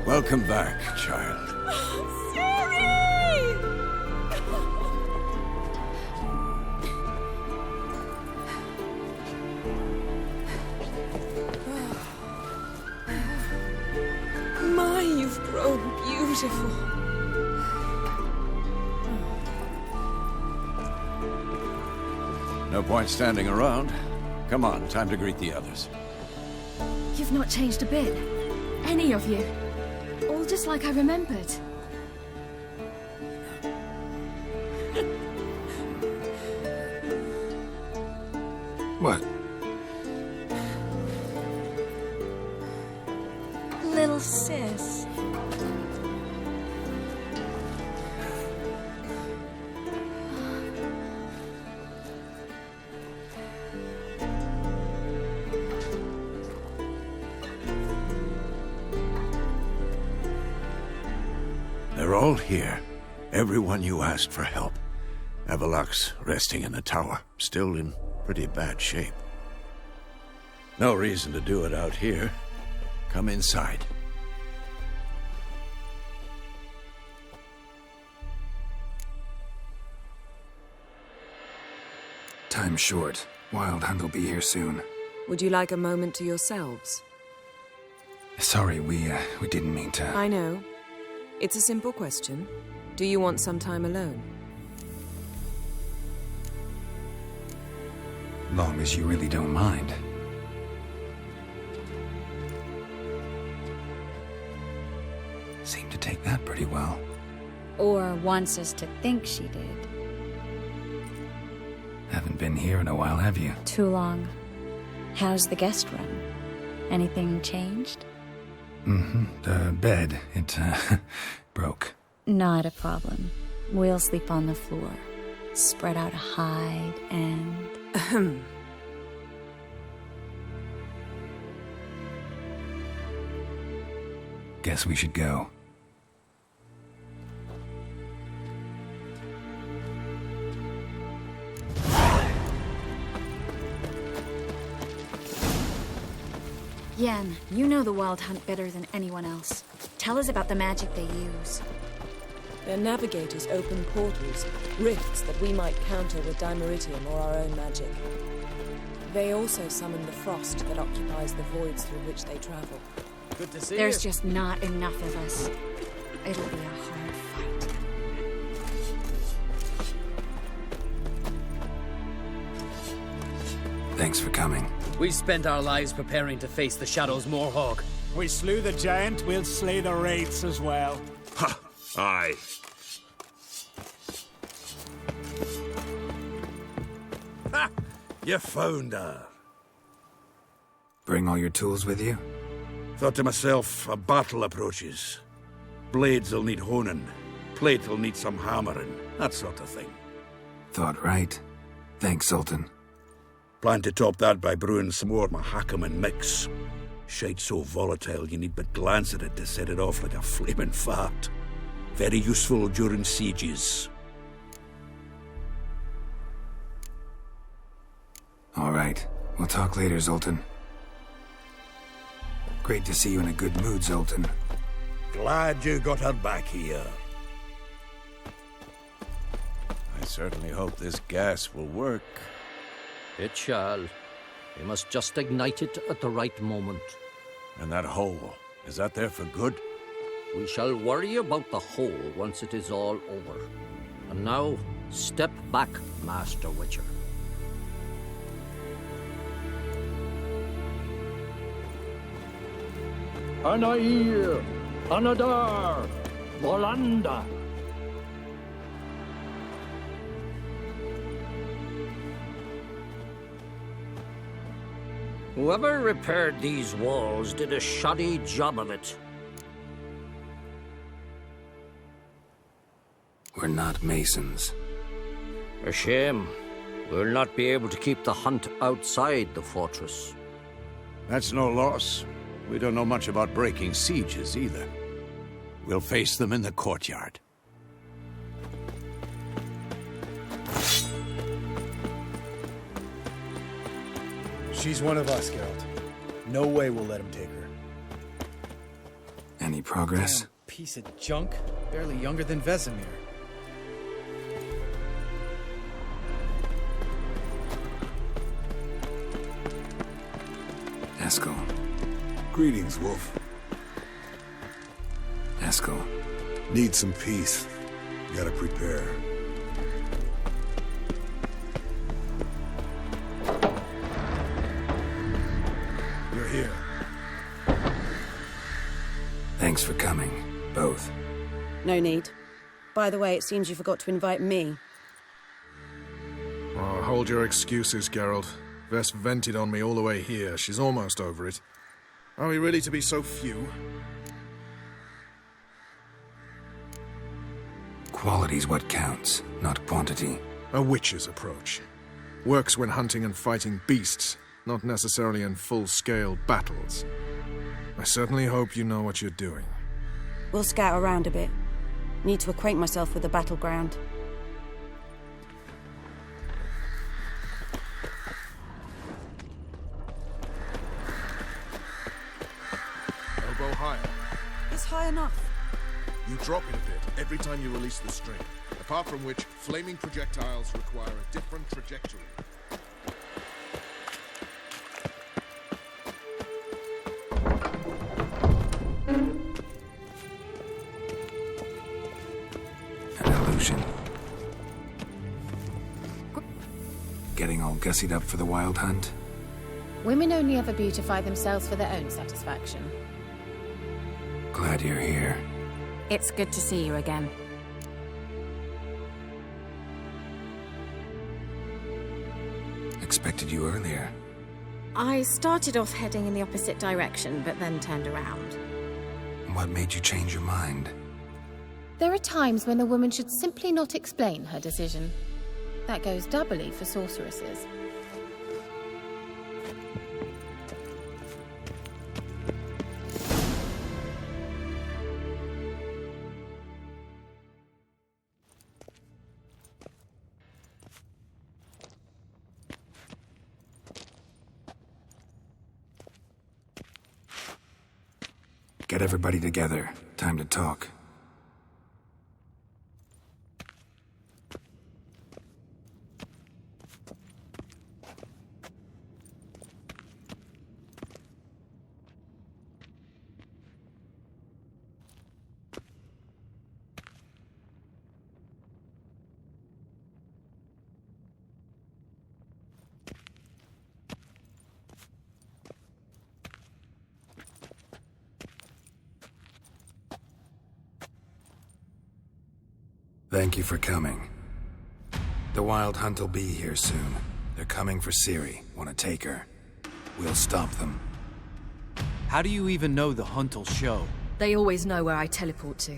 Welcome back, child. Siri! My, you've grown beautiful. No point standing around. Come on, time to greet the others. You've not changed a bit. Any of you. All just like I remembered. What? Little sis. They're all here. Everyone you asked for help. Avalok's resting in the tower, still in pretty bad shape. No reason to do it out here. Come inside. Time's short. Wild Hunt will be here soon. Would you like a moment to yourselves? Sorry, we didn't mean to... I know. It's a simple question. Do you want some time alone? Long as you really don't mind. Seemed to take that pretty well. Or wants us to think she did. Haven't been here in a while, have you? Too long. How's the guest room? Anything changed? Mm-hmm. The bed, it, broke. Not a problem. We'll sleep on the floor. Spread out a hide and... Ahem. Guess we should go. Yen, you know the Wild Hunt better than anyone else. Tell us about the magic they use. Their navigators open portals, rifts that we might counter with dimeritium or our own magic. They also summon the frost that occupies the voids through which they travel. Good to see There's you. just not enough of us. It'll be a hard fight. Thanks for coming. We spent our lives preparing to face the Shadow's Moorhog. We slew the giant, we'll slay the wraiths as well. Ha! Aye. Ha! You found her. Bring all your tools with you? Thought to myself, a battle approaches. Blades will need honing. Plate will need some hammering. That sort of thing. Thought right. Thanks, Sultan. Plan to top that by brewing some more Mahakaman mix. Shite so volatile you need but glance at it to set it off like a flaming fart. Very useful during sieges. All right. We'll talk later, Zoltan. Great to see you in a good mood, Zoltan. Glad you got her back here. I certainly hope this gas will work. It shall. We must just ignite it at the right moment. And that hole, is that there for good? We shall worry about the hole once it is all over. And now, step back, Master Witcher. Anair, Anadar, Volanda. Whoever repaired these walls did a shoddy job of it. We're not masons. A shame. We'll not be able to keep the hunt outside the fortress. That's no loss. We don't know much about breaking sieges either. We'll face them in the courtyard. She's one of us, Geralt. No way we'll let him take her. Any progress? Damn piece of junk. Barely younger than Vesemir. Eskel. Greetings, Wolf. Eskel. Need some peace. Gotta prepare. You're here. Thanks for coming, both. No need. By the way, it seems you forgot to invite me. Oh, hold your excuses, Geralt. Vess vented on me all the way here. She's almost over it. Are we ready to be so few? Quality's what counts, not quantity. A witch's approach. Works when hunting and fighting beasts, not necessarily in full-scale battles. I certainly hope you know what you're doing. We'll scout around a bit. Need to acquaint myself with the battleground. Elbow higher. It's high enough. You drop it a bit every time you release the string, apart from which flaming projectiles require a different trajectory. An illusion. Getting all gussied up for the wild hunt? Women only ever beautify themselves for their own satisfaction. Glad you're here. It's good to see you again. Expected you earlier. I started off heading in the opposite direction, but then turned around. What made you change your mind? There are times when a woman should simply not explain her decision. That goes doubly for sorceresses. Get everybody together. Time to talk. Thank you for coming. The Wild Hunt will be here soon. They're coming for Ciri. Want to take her? We'll stop them. How do you even know the hunt will show? They always know where I teleport to,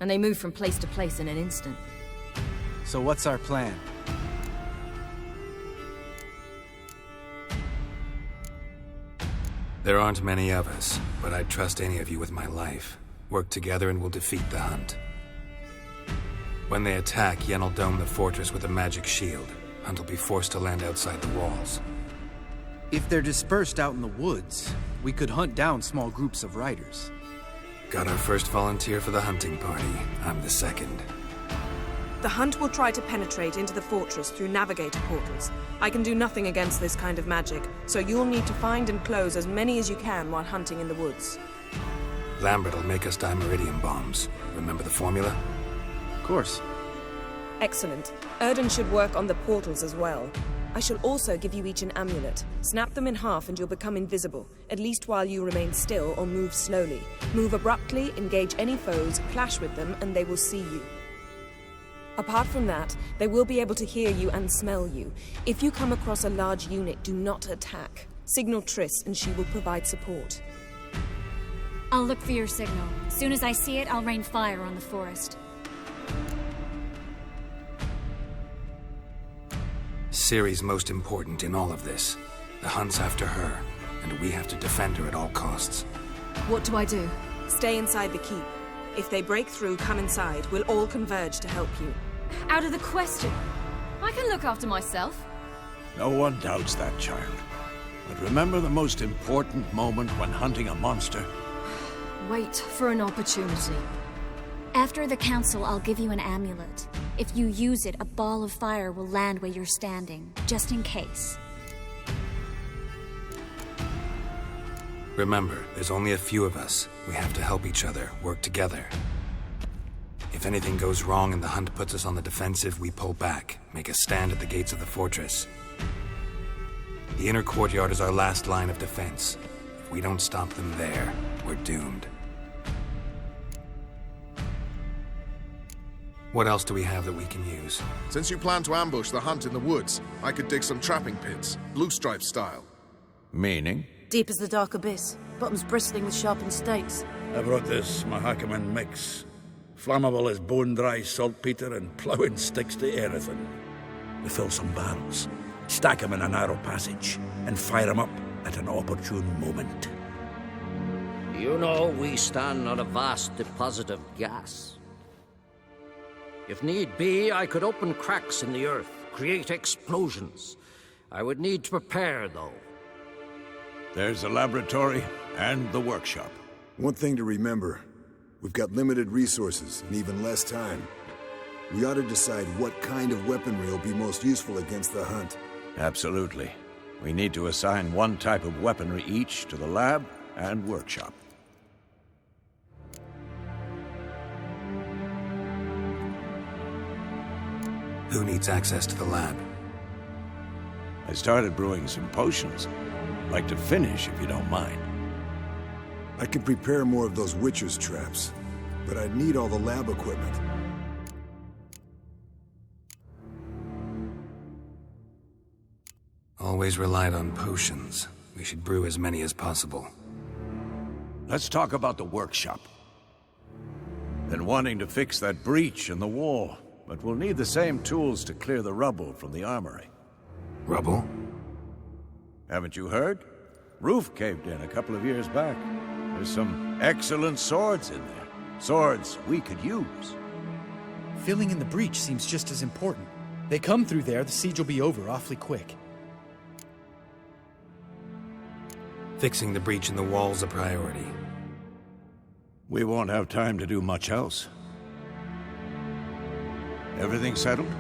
and they move from place to place in an instant. So what's our plan? There aren't many of us, but I'd trust any of you with my life. Work together and we'll defeat the hunt. When they attack, Yen will dome the fortress with a magic shield. Hunt will be forced to land outside the walls. If they're dispersed out in the woods, we could hunt down small groups of riders. Got our first volunteer for the hunting party. I'm the second. The hunt will try to penetrate into the fortress through navigator portals. I can do nothing against this kind of magic, so you'll need to find and close as many as you can while hunting in the woods. Lambert will make us dimeridium bombs. Remember the formula? Of course. Excellent. Erden should work on the portals as well. I shall also give you each an amulet. Snap them in half and you'll become invisible, at least while you remain still or move slowly. Move abruptly, engage any foes, clash with them, and they will see you. Apart from that, they will be able to hear you and smell you. If you come across a large unit, do not attack. Signal Triss and she will provide support. I'll look for your signal. As soon as I see it, I'll rain fire on the forest. Ciri's most important in all of this. The hunt's after her, and we have to defend her at all costs. What do I do? Stay inside the keep. If they break through, come inside. We'll all converge to help you. Out of the question. I can look after myself. No one doubts that, child. But remember the most important moment when hunting a monster? Wait for an opportunity. After the council, I'll give you an amulet. If you use it, a ball of fire will land where you're standing, just in case. Remember, there's only a few of us. We have to help each other, work together. If anything goes wrong and the hunt puts us on the defensive, we pull back, make a stand at the gates of the fortress. The inner courtyard is our last line of defense. If we don't stop them there, we're doomed. What else do we have that we can use? Since you plan to ambush the hunt in the woods, I could dig some trapping pits, blue stripe style. Meaning? Deep as the dark abyss, bottoms bristling with sharpened stakes. I brought this Mahakaman mix. Flammable as bone-dry saltpeter and ploughing sticks to anything. We fill some barrels, stack them in a narrow passage, and fire them up at an opportune moment. You know, we stand on a vast deposit of gas. If need be, I could open cracks in the earth, create explosions. I would need to prepare, though. There's the laboratory and the workshop. One thing to remember, we've got limited resources and even less time. We ought to decide what kind of weaponry will be most useful against the hunt. Absolutely. We need to assign one type of weaponry each to the lab and workshop. Who needs access to the lab? I started brewing some potions. Like to finish, if you don't mind. I could prepare more of those Witcher's traps, but I'd need all the lab equipment. Always relied on potions. We should brew as many as possible. Let's talk about the workshop. Been wanting to fix that breach in the wall, but we'll need the same tools to clear the rubble from the armory. Rubble? Haven't you heard? Roof caved in a couple of years back. There's some excellent swords in there. Swords we could use. Filling in the breach seems just as important. They come through there, the siege will be over awfully quick. Fixing the breach in the wall's a priority. We won't have time to do much else. Everything settled?